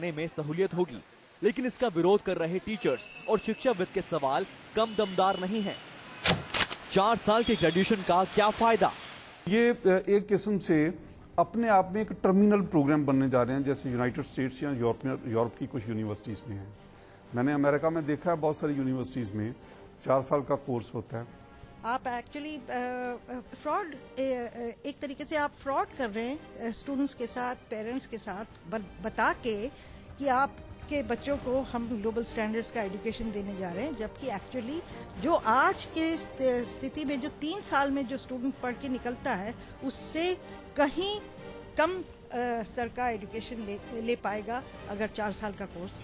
में सहूलियत होगी, लेकिन इसका विरोध कर रहे टीचर्स और शिक्षाविद के सवाल कम दमदार नहीं हैं। 4 साल के ग्रेजुएशन का क्या फायदा? ये एक किस्म से अपने आप में एक टर्मिनल प्रोग्राम बनने जा रहे हैं, जैसे यूनाइटेड स्टेट्स या यूरोप की कुछ यूनिवर्सिटीज में है। मैंने अमेरिका में देखा है, बहुत सारी यूनिवर्सिटीज में 4 साल का कोर्स होता है। आप एक्चुअली फ्रॉड, एक तरीके से आप फ्रॉड कर रहे हैं स्टूडेंट्स के साथ, पेरेंट्स के साथ, बता के कि आपके बच्चों को हम ग्लोबल स्टैंडर्ड्स का एजुकेशन देने जा रहे हैं, जबकि एक्चुअली जो आज के स्थिति में जो 3 साल में जो स्टूडेंट पढ़ के निकलता है, उससे कहीं कम स्तर का एजुकेशन ले पाएगा अगर 4 साल का कोर्स।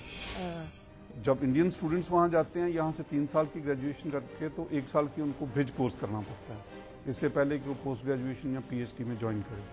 जब इंडियन स्टूडेंट्स वहाँ जाते हैं यहाँ से 3 साल की ग्रेजुएशन करके, तो 1 साल की उनको ब्रिज कोर्स करना पड़ता है, इससे पहले कि वो पोस्ट ग्रेजुएशन या पीएचडी में ज्वाइन करें।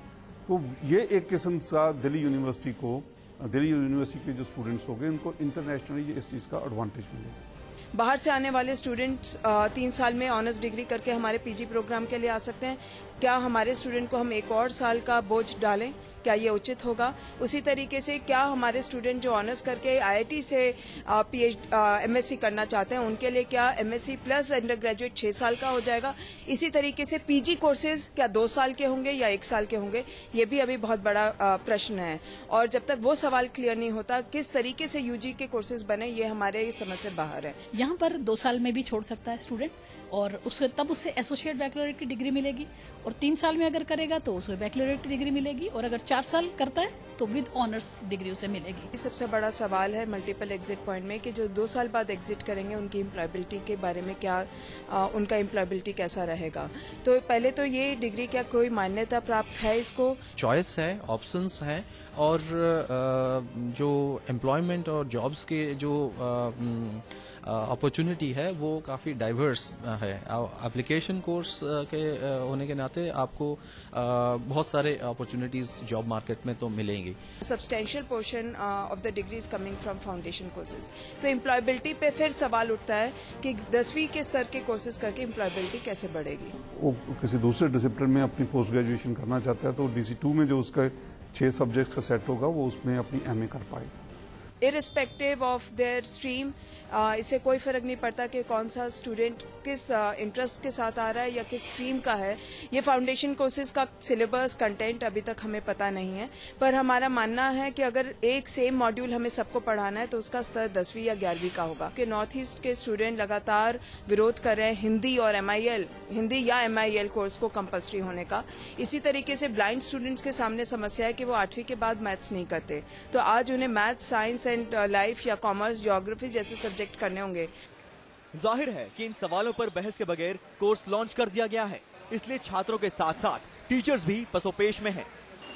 तो ये एक किस्म का दिल्ली यूनिवर्सिटी के जो स्टूडेंट्स हो गए, उनको इंटरनेशनली इस चीज़ का एडवांटेज मिलेगा। बाहर से आने वाले स्टूडेंट्स 3 साल में ऑनर्स डिग्री करके हमारे पीजी प्रोग्राम के लिए आ सकते हैं। क्या हमारे स्टूडेंट को हम 1 और साल का बोझ डालें? क्या ये उचित होगा? उसी तरीके से क्या हमारे स्टूडेंट जो ऑनर्स करके आईआईटी से एमएससी करना चाहते हैं, उनके लिए क्या एमएससी प्लस अंडर ग्रेजुएट 6 साल का हो जाएगा? इसी तरीके से पीजी कोर्सेज क्या 2 साल के होंगे या 1 साल के होंगे? ये भी अभी बहुत बड़ा प्रश्न है, और जब तक वो सवाल क्लियर नहीं होता किस तरीके से यूजी के कोर्सेज बने, ये हमारे समझ से बाहर है। यहाँ पर 2 साल में भी छोड़ सकता है स्टूडेंट, और उससे तब उसे एसोसिएट बैचलरेट की डिग्री मिलेगी, और 3 साल में अगर करेगा तो उसे बैचलरेट की डिग्री मिलेगी, और अगर 4 साल करता है तो विद ऑनर्स डिग्री उसे मिलेगी। सबसे बड़ा सवाल है मल्टीपल एग्जिट पॉइंट में कि जो 2 साल बाद एग्जिट करेंगे उनकी एम्प्लॉयबिलिटी के बारे में क्या, उनका एम्प्लॉयबिलिटी कैसा रहेगा। तो पहले तो ये डिग्री क्या कोई मान्यता प्राप्त है? इसको चॉइस है, ऑप्शंस हैं, और जो एम्प्लॉयमेंट और जॉब्स के जो अपॉर्चुनिटी है वो काफ़ी डाइवर्स है। एप्लीकेशन कोर्स के होने के नाते आपको बहुत सारे अपॉर्चुनिटीज जॉब मार्केट में तो मिलेंगी। Substantial portion of the degree is coming from foundation courses. तो एम्प्लॉयबिलिटी पे फिर सवाल उठता है कि 10वीं के स्तर के कोर्सेज करके एम्प्लॉयबिलिटी कैसे बढ़ेगी। वो किसी दूसरे डिसिप्लिन में अपनी पोस्ट ग्रेजुएशन करना चाहता है, तो DC2 में जो उसका 6 सब्जेक्ट्स का सेट होगा, वो उसमें अपनी MA कर पाएगा। इररिस्पेक्टिव ऑफ देयर स्ट्रीम, इससे कोई फर्क नहीं पड़ता कि कौन सा स्टूडेंट किस इंटरेस्ट के साथ आ रहा है या किस स्ट्रीम का है। ये फाउंडेशन कोर्सेज का सिलेबस कंटेंट अभी तक हमें पता नहीं है, पर हमारा मानना है कि अगर एक सेम मॉड्यूल हमें सबको पढ़ाना है तो उसका स्तर 10वीं या 11वीं का होगा। कि नॉर्थ ईस्ट के स्टूडेंट लगातार विरोध कर रहे हैं हिंदी या MIL कोर्स को कंपल्सरी होने का। इसी तरीके से ब्लाइंड स्टूडेंट्स के सामने समस्या है कि वो 8वीं के बाद मैथ्स नहीं करते, तो आज उन्हें मैथ्स, साइंस एंड लाइफ या कॉमर्स, ज्योग्राफी जैसे सब्जेक्ट करने होंगे। जाहिर है कि इन सवालों पर बहस के बगैर कोर्स लॉन्च कर दिया गया है, इसलिए छात्रों के साथ साथ टीचर्स भी पसोपेश में हैं।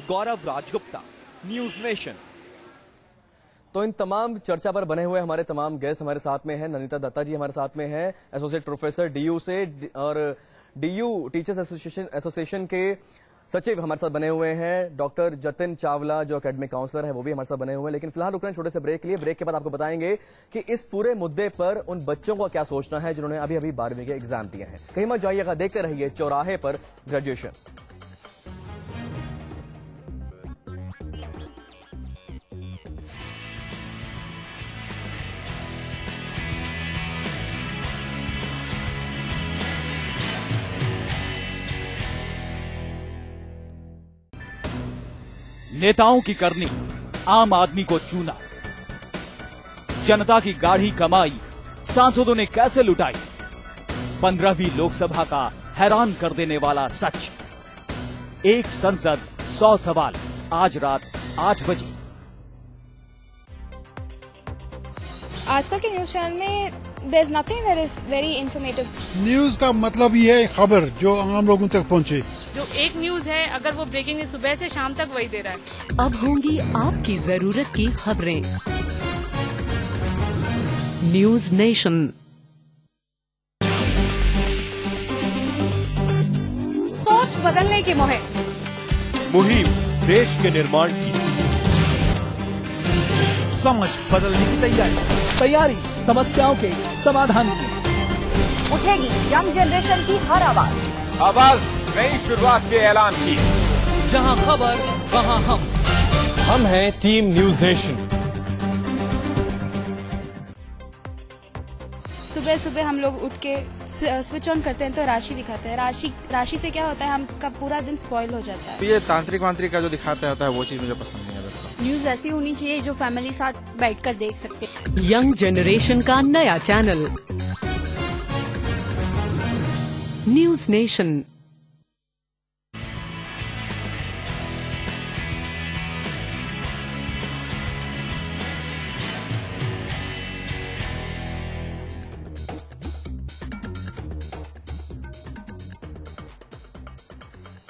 गौरव राजगुप्ता, न्यूज नेशन। तो इन तमाम चर्चा पर बने हुए हमारे तमाम गेस्ट हमारे साथ में हैं। ननीता दत्ता जी हमारे साथ में हैं, एसोसिएट प्रोफेसर DU से, और DU टीचर्स एसोसिएशन के सचिव हमारे साथ बने हुए हैं। डॉक्टर जतिन चावला जो एकेडमिक काउंसलर है, वो भी हमारे साथ बने हुए हैं। लेकिन फिलहाल रुक रहे हैं छोटे से ब्रेक के लिए। ब्रेक के बाद आपको बताएंगे कि इस पूरे मुद्दे पर उन बच्चों को क्या सोचना है जिन्होंने अभी 12वीं के एग्जाम दिए हैं। कहीं मत जाइएगा, देखते रहिए चौराहे पर ग्रेजुएशन। नेताओं की करनी आम आदमी को चूना, जनता की गाढ़ी कमाई सांसदों ने कैसे लुटाई, 15वीं लोकसभा का हैरान कर देने वाला सच। एक संसद 100 सवाल, आज रात 8 बजे। आजकल के न्यूज चैनल में there is nothing that is very informative. News का मतलब ये है खबर जो आम लोगों तक पहुंचे। जो एक न्यूज है, अगर वो ब्रेकिंग न्यूज सुबह से शाम तक वही दे रहा है। अब होंगी आपकी जरूरत की खबरें। News nation. सोच बदलने की मुहिम देश के निर्माण की, समझ बदलने की तैयारी समस्याओं के समाधान की। उठेगी यंग जनरेशन की हर आवाज नई शुरुआत के ऐलान की। जहां खबर वहां हम हैं टीम न्यूज नेशन। सुबह सुबह हम लोग उठ के स्विच ऑन करते हैं तो राशि दिखाते हैं। राशि से क्या होता है, हमका पूरा दिन स्पॉइल हो जाता है। ये तांत्रिक वांत्रिक का जो दिखाता होता है वो चीज मुझे पसंद नहीं है। न्यूज ऐसी होनी चाहिए जो फैमिली साथ बैठकर देख सकते। यंग जनरेशन का नया चैनल न्यूज नेशन।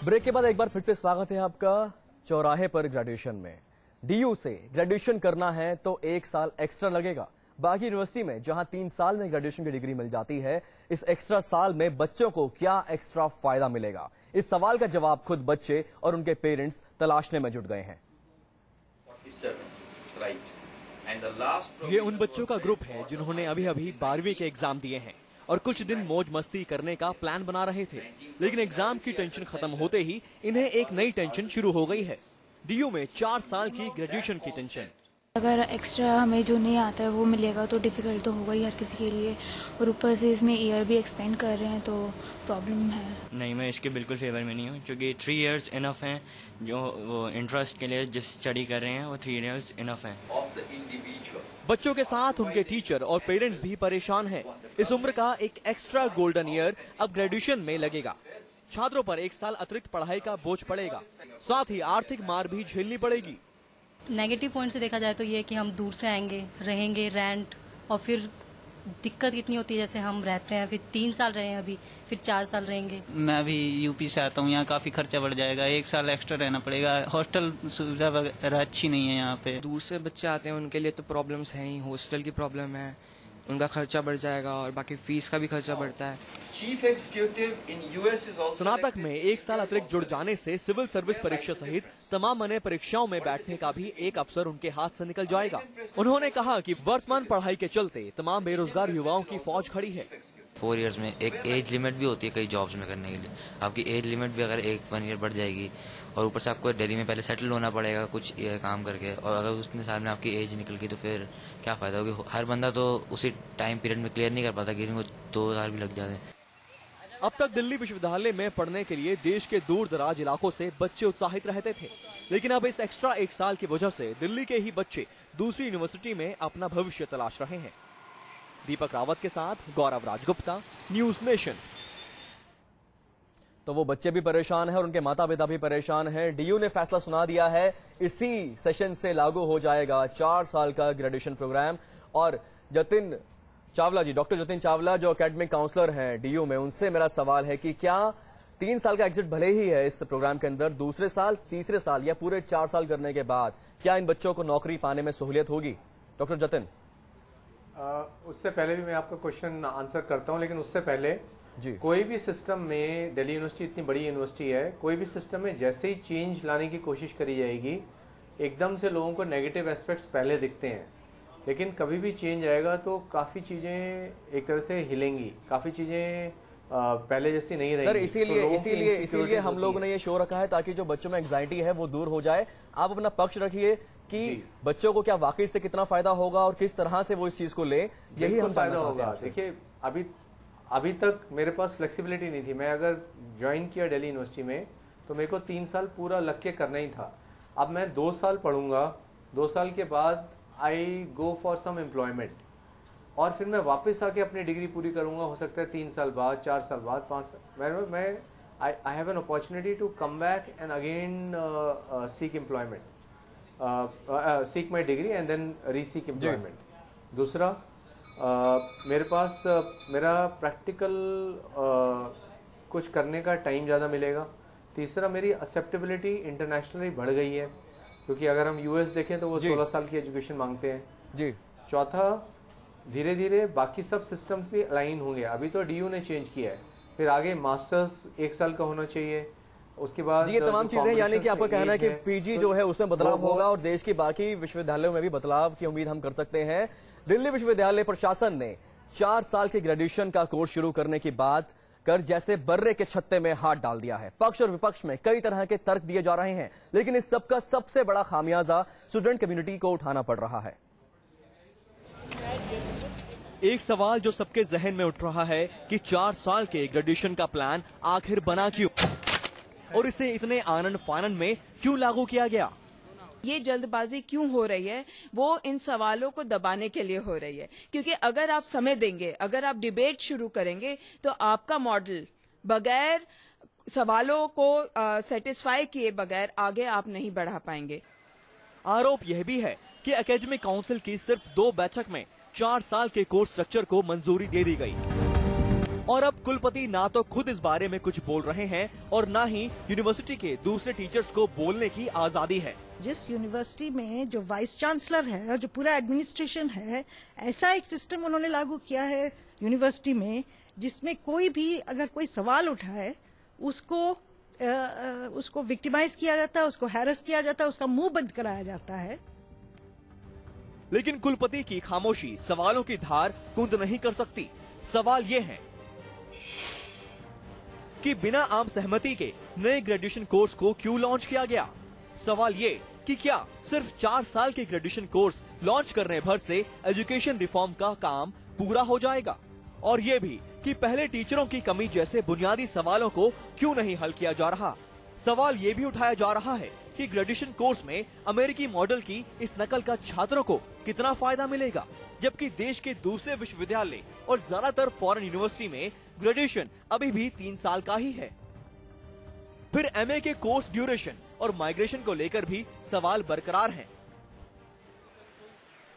ब्रेक के बाद एक बार फिर से स्वागत है आपका चौराहे पर ग्रेजुएशन में। डीयू से ग्रेजुएशन करना है तो 1 साल एक्स्ट्रा लगेगा। बाकी यूनिवर्सिटी में जहां 3 साल में ग्रेजुएशन की डिग्री मिल जाती है, इस एक्स्ट्रा साल में बच्चों को क्या एक्स्ट्रा फायदा मिलेगा? इस सवाल का जवाब खुद बच्चे और उनके पेरेंट्स तलाशने में जुट गए हैं। ये उन बच्चों का ग्रुप है जिन्होंने अभी अभी 12वीं के एग्जाम दिए हैं और कुछ दिन मौज मस्ती करने का प्लान बना रहे थे, लेकिन एग्जाम की टेंशन खत्म होते ही इन्हें एक नई टेंशन शुरू हो गई है। डीयू में 4 साल की ग्रेजुएशन की टेंशन। अगर एक्स्ट्रा हमें जो नहीं आता है वो मिलेगा तो डिफिकल्ट तो होगा ही हर किसी के लिए, और ऊपर से इसमें ईयर भी एक्सपेंड कर रहे हैं तो प्रॉब्लम है। नहीं, मैं इसके बिल्कुल फेवर में नहीं हूँ, क्योंकि 3 इयर्स इनफ हैं। जो वो इंटरेस्ट के लिए जिस स्टडी कर रहे हैं वो 3 इयर्स इनफ है। बच्चों के साथ उनके टीचर और पेरेंट्स भी परेशान हैं। इस उम्र का एक एक्स्ट्रा गोल्डन ईयर अब ग्रेजुएशन में लगेगा। छात्रों पर 1 साल अतिरिक्त पढ़ाई का बोझ पड़ेगा, साथ ही आर्थिक मार भी झेलनी पड़ेगी। नेगेटिव पॉइंट से देखा जाए तो ये कि हम दूर से आएंगे, रहेंगे रेंट, और फिर दिक्कत कितनी होती है, जैसे हम रहते हैं फिर 3 साल रहे हैं, अभी फिर 4 साल रहेंगे। मैं अभी यूपी से आता हूँ, यहाँ काफी खर्चा बढ़ जाएगा, 1 साल एक्स्ट्रा रहना पड़ेगा। हॉस्टल सुविधा वगैरह अच्छी नहीं है यहाँ पे। दूर से बच्चे आते हैं उनके लिए तो प्रॉब्लम्स हैं ही, हॉस्टल की प्रॉब्लम है, उनका खर्चा बढ़ जाएगा और बाकी फीस का भी खर्चा बढ़ता है। चीफ एग्जीक्यूटिव इन यूएस स्नातक में 1 साल अतिरिक्त जुड़ जाने से सिविल सर्विस परीक्षा सहित तमाम अन्य परीक्षाओं में बैठने का भी एक अवसर उनके हाथ से निकल जाएगा। उन्होंने कहा कि वर्तमान पढ़ाई के चलते तमाम बेरोजगार युवाओं की फौज खड़ी है। 4 इयर्स में एक एज लिमिट भी होती है कई जॉब्स में करने के लिए। आपकी एज लिमिट भी अगर 1 ईयर बढ़ जाएगी, और ऊपर से आपको दिल्ली में पहले सेटल होना पड़ेगा कुछ काम करके, और अगर उतने साल में आपकी एज निकल गई तो फिर क्या फायदा होगी? हर बंदा तो उसी टाइम पीरियड में क्लियर नहीं कर पाता, किसी को 2 साल भी लग जाते हैं। अब तक दिल्ली विश्वविद्यालय में पढ़ने के लिए देश के दूर दराज इलाकों से बच्चे उत्साहित रहते थे, लेकिन अब इस एक्स्ट्रा 1 साल की वजह से दिल्ली के ही बच्चे दूसरी यूनिवर्सिटी में अपना भविष्य तलाश रहे हैं। दीपक रावत के साथ गौरव राजगुप्ता, न्यूज नेशन। तो वो बच्चे भी परेशान हैं और उनके माता पिता भी परेशान हैं। डीयू ने फैसला सुना दिया है, इसी सेशन से लागू हो जाएगा 4 साल का ग्रेजुएशन प्रोग्राम। और जतिन चावला जी, डॉक्टर जतिन चावला जो एकेडमिक काउंसलर हैं डीयू में, उनसे मेरा सवाल है कि क्या 3 साल का एग्जिट भले ही है इस प्रोग्राम के अंदर, दूसरे साल, तीसरे साल या पूरे 4 साल करने के बाद क्या इन बच्चों को नौकरी पाने में सहूलियत होगी? डॉक्टर जतिन। उससे पहले भी मैं आपका क्वेश्चन आंसर करता हूं, लेकिन उससे पहले जी, कोई भी सिस्टम में, दिल्ली यूनिवर्सिटी इतनी बड़ी यूनिवर्सिटी है, कोई भी सिस्टम में जैसे ही चेंज लाने की कोशिश करी जाएगी, एकदम से लोगों को नेगेटिव एस्पेक्ट्स पहले दिखते हैं, लेकिन कभी भी चेंज आएगा तो काफी चीजें एक तरह से हिलेंगी, काफी चीजें पहले जैसी नहीं रहेंगी। सर इसीलिए हम लोगों ने ये शो रखा है ताकि जो बच्चों में एंग्जाइटी है वो दूर हो जाए। आप अपना पक्ष रखिए कि बच्चों को क्या वाकई से कितना फायदा होगा और किस तरह से वो इस चीज को ले, यही हम फायदा होगा। देखिए, अभी तक मेरे पास फ्लेक्सिबिलिटी नहीं थी। मैं अगर ज्वाइन किया दिल्ली यूनिवर्सिटी में तो मेरे को 3 साल पूरा लग के करना ही था। अब मैं 2 साल पढ़ूंगा, 2 साल के बाद आई गो फॉर सम एम्प्लॉयमेंट, और फिर मैं वापस आके अपनी डिग्री पूरी करूंगा, हो सकता है 3 साल बाद, 4 साल बाद, 5 साल। मैं I have an opportunity to come back and again seek employment, seek my degree and then reseek employment. दूसरा, मेरे पास मेरा प्रैक्टिकल कुछ करने का टाइम ज़्यादा मिलेगा। तीसरा, मेरी एक्सेप्टेबिलिटी इंटरनेशनली बढ़ गई है, क्योंकि अगर हम यूएस देखें तो वो 16 साल की एजुकेशन मांगते हैं जी। चौथा, धीरे धीरे बाकी सब सिस्टम्स भी अलाइन होंगे। अभी तो डीयू ने चेंज किया है, फिर आगे मास्टर्स 1 साल का होना चाहिए, उसके बाद ये तमाम चीजें, यानी कि आपका कहना है कि पीजी जो है उसमें बदलाव होगा और देश की बाकी विश्वविद्यालयों में भी बदलाव की उम्मीद हम कर सकते हैं। दिल्ली विश्वविद्यालय प्रशासन ने 4 साल के ग्रेजुएशन का कोर्स शुरू करने की बात कर जैसे बर्रे के छत्ते में हाथ डाल दिया है। पक्ष और विपक्ष में कई तरह के तर्क दिए जा रहे हैं, लेकिन इस सबका सबसे बड़ा खामियाजा स्टूडेंट कम्युनिटी को उठाना पड़ रहा है। एक सवाल जो सबके जहन में उठ रहा है कि 4 साल के ग्रेजुएशन का प्लान आखिर बना क्यों और इसे इतने आनन फानन में क्यों लागू किया गया। ये जल्दबाजी क्यों हो रही है, वो इन सवालों को दबाने के लिए हो रही है, क्योंकि अगर आप समय देंगे, अगर आप डिबेट शुरू करेंगे तो आपका मॉडल बगैर सवालों को सेटिस्फाई किए बगैर आगे आप नहीं बढ़ा पाएंगे। आरोप यह भी है कि एकेडमिक काउंसिल की सिर्फ 2 बैठक में 4 साल के कोर्स स्ट्रक्चर को मंजूरी दे दी गई और अब कुलपति ना तो खुद इस बारे में कुछ बोल रहे हैं और ना ही यूनिवर्सिटी के दूसरे टीचर्स को बोलने की आजादी है। जिस यूनिवर्सिटी में जो वाइस चांसलर है और जो पूरा एडमिनिस्ट्रेशन है, ऐसा एक सिस्टम उन्होंने लागू किया है यूनिवर्सिटी में जिसमें कोई भी अगर कोई सवाल उठाए उसको विक्टिमाइज किया जाता है, उसको हैरेस किया जाता है, उसका मुंह बंद कराया जाता है। लेकिन कुलपति की खामोशी सवालों की धार कुंद नहीं कर सकती। सवाल ये है कि बिना आम सहमति के नए ग्रेजुएशन कोर्स को क्यों लॉन्च किया गया। सवाल ये कि क्या सिर्फ 4 साल के ग्रेजुएशन कोर्स लॉन्च करने भर से एजुकेशन रिफॉर्म का काम पूरा हो जाएगा, और ये भी कि पहले टीचरों की कमी जैसे बुनियादी सवालों को क्यों नहीं हल किया जा रहा। सवाल ये भी उठाया जा रहा है कि ग्रेजुएशन कोर्स में अमेरिकी मॉडल की इस नकल का छात्रों को कितना फायदा मिलेगा, जबकि देश के दूसरे विश्वविद्यालय और ज्यादातर फॉरेन यूनिवर्सिटी में ग्रेजुएशन अभी भी 3 साल का ही है। फिर एमए के कोर्स ड्यूरेशन और माइग्रेशन को लेकर भी सवाल बरकरार हैं।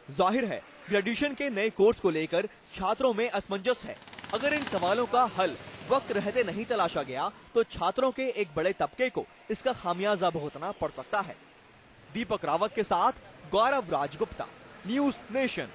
जाहिर है ग्रेजुएशन के नए कोर्स को लेकर छात्रों में असमंजस है। अगर इन सवालों का हल वक्त रहते नहीं तलाशा गया तो छात्रों के एक बड़े तबके को इसका खामियाजा भुगतना पड़ सकता है। दीपक रावत के साथ गौरव राजगुप्ता, न्यूज नेशन।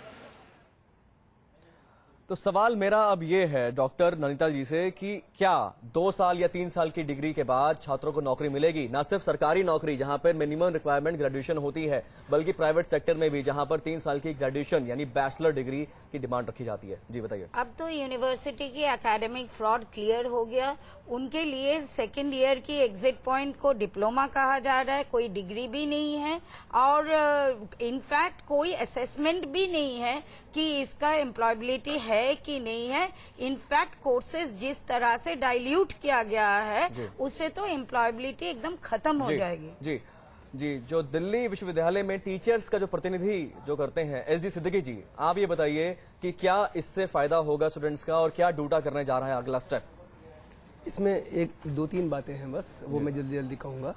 तो सवाल मेरा अब ये है डॉक्टर ननिता जी से कि क्या 2 साल या 3 साल की डिग्री के बाद छात्रों को नौकरी मिलेगी, ना सिर्फ सरकारी नौकरी जहां पर मिनिमम रिक्वायरमेंट ग्रेजुएशन होती है, बल्कि प्राइवेट सेक्टर में भी जहां पर 3 साल की ग्रेजुएशन यानी बैचलर डिग्री की डिमांड रखी जाती है। जी बताइए। अब तो यूनिवर्सिटी की एकेडमिक फ्रॉड क्लियर हो गया, उनके लिए सेकेंड ईयर की एग्जिट पॉइंट को डिप्लोमा कहा जा रहा है, कोई डिग्री भी नहीं है और इनफैक्ट कोई असेसमेंट भी नहीं है कि इसका एम्प्लॉयबिलिटी है कि नहीं है। इनफैक्ट कोर्सेज जिस तरह से डाइल्यूट किया गया है उससे तो एम्प्लॉयबिलिटी एकदम खत्म हो जाएगी। जी जी, जो दिल्ली विश्वविद्यालय में टीचर्स का जो प्रतिनिधि जो करते हैं SD सिद्दीकी जी, आप ये बताइए कि क्या इससे फायदा होगा स्टूडेंट्स का और क्या ड्यूटा करने जा रहा है अगला स्टेप। इसमें 1-2-3 बातें हैं बस, वो मैं जल्दी जल्दी कहूँगा।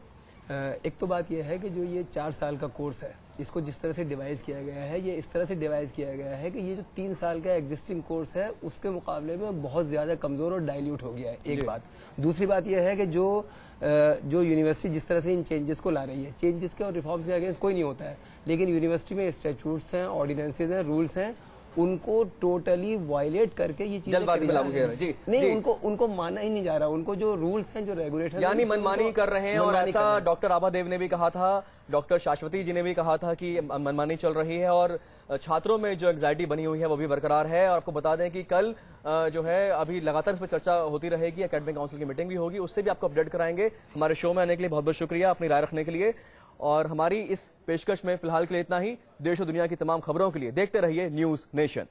एक तो बात यह है कि जो ये 4 साल का कोर्स है इसको जिस तरह से डिवाइज किया गया है, ये इस तरह से डिवाइज किया गया है कि ये जो 3 साल का एग्जिस्टिंग कोर्स है उसके मुकाबले में बहुत ज्यादा कमजोर और डाइल्यूट हो गया है, एक बात। दूसरी बात यह है कि जो यूनिवर्सिटी जिस तरह से इन चेंजेस को ला रही है, चेंजेस के और रिफॉर्म्स के अगेंस्ट कोई नहीं होता है, लेकिन यूनिवर्सिटी में स्टैट्यूट्स हैं, ऑर्डिनेंसेज हैं, रूल्स हैं, उनको टोटली वायलेट करके ये चीजें नहीं, उनको माना ही नहीं जा रहा। उनको जो रूल्स हैं, जो रेगुलेशन यानी मनमानी कर रहे हैं। और ऐसा डॉक्टर आभा देव ने भी कहा था, डॉक्टर शाश्वती जी ने भी कहा था कि मनमानी चल रही है और छात्रों में जो एंग्जाइटी बनी हुई है वो भी बरकरार है। और आपको बता दें कि कल जो है अभी लगातार इस पर चर्चा होती रहेगी, एकेडमिक काउंसिल की मीटिंग भी होगी, उससे भी आपको अपडेट कराएंगे। हमारे शो में आने के लिए बहुत बहुत शुक्रिया, अपनी राय रखने के लिए। और हमारी इस पेशकश में फिलहाल के लिए इतना ही। देश और दुनिया की तमाम खबरों के लिए देखते रहिए न्यूज नेशन।